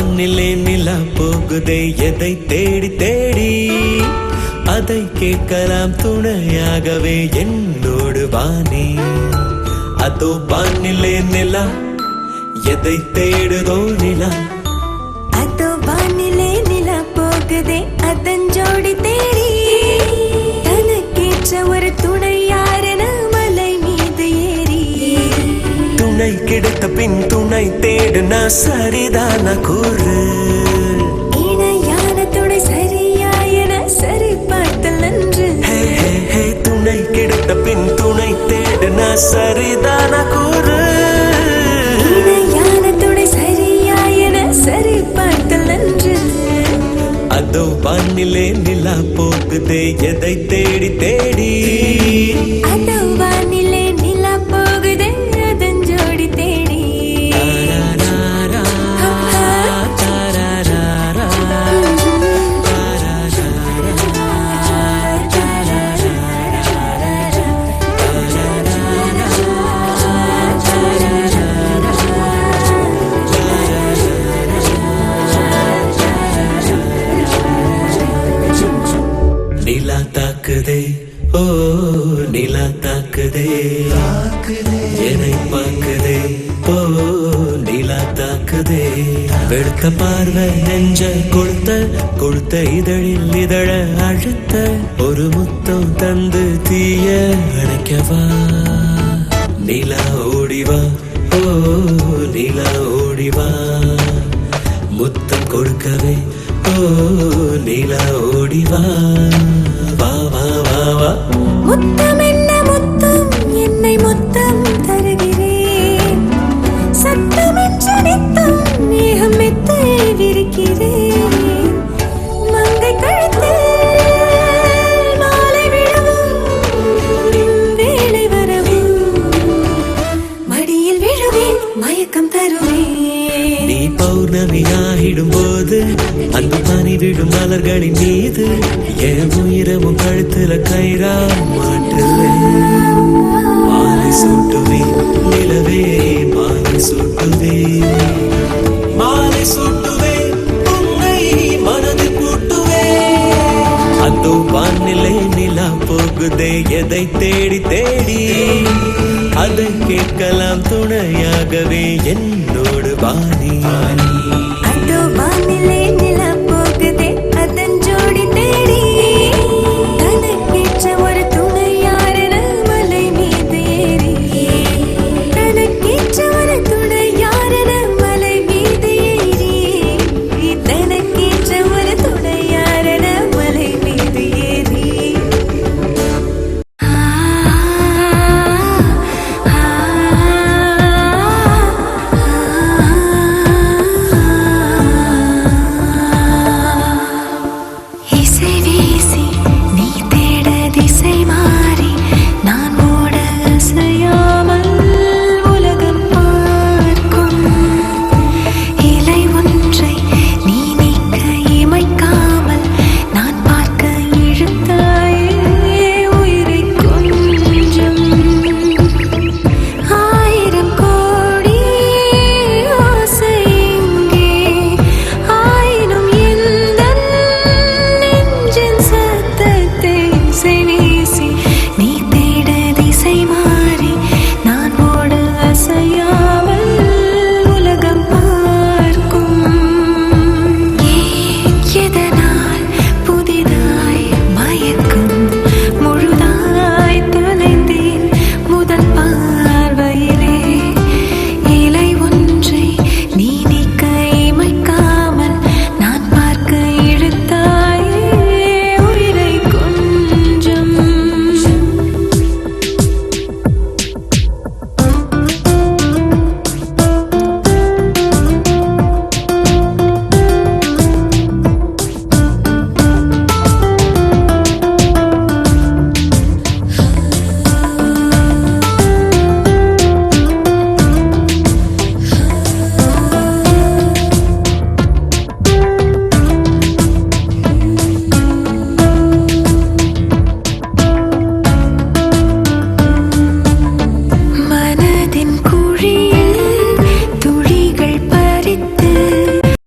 வானிலே நிலா போகுதே எதை தேடி தேடி, அதை கேட்கலாம் துணையாகவே என்னோடு வானே. அதோ வானிலே நிலா எதை தேடுதோ நிலா, அதோ வானிலே நிலா போகுதே அதன் ஜோடி தேடி, தனக்கேற்ற ஒரு துணை யாரென மலை மீது ஏறி. துணை கிடைத்த பின் துணை தேடுனா சரிதானா கூறு, இணையான துணை சரியா என சரி பார்த்தல் நன்று. துணை கிடைத்த பின் துணை தேடுனா சரிதானா கூறு, இணையான துணை சரியா என சரி பார்த்தல் நன்று. அதோ வானிலே நிலா போகுதே எதை தேடி தேடி, அதோ வானிலே நிலா போகுதே அதன் ஜோடி தேடி. நிலா தாக்குதே ஓ நிலா தாக்குதே, என்னை பார்க்குதே ஓ நிலா தாக்குதே. வெளுத்த பார்வை நெஞ்ச கொளுத்த கொளுத்த இதழில் இதழ அழுத்த, ஒரு முத்தம் தந்து தீய அணைக்கவா. நிலா ஓடிவா ஓ நிலா ஓடிவா, முத்தம் கொடுக்கவே ஓ நிலா ஓடிவா. வா வா வா வா, முத்தம் என்ன முத்தம் என்னை முத்தம் தருகிறேன், சத்தம் என்று நித்தம் மேகம் மெத்தை விரிக்கிறேன். மங்கை கழுத்தில் மாலை விழவும் வேளை வரவும், மடியில் விழுவேன் மயக்கம் தருவேன். நீ பௌர்ணமியாகிடும் போது அந்த பனி விடும் மலர்களின் மீது என் உயிரமும் கழுத்துல கயிறா மாட்டுவேன். மாலை சூட்டுவேன் நிலவே மாலை சூட்டுவேன், மாலை சூட்டுவேன் உன்னை மனதில் கூட்டுவேன். அதோ வானிலை நிலா போகுதே எதை தேடி தேடி, அதை கேட்கலாம் துணையாகவே என்னோடு வானி. அதோ வானிலே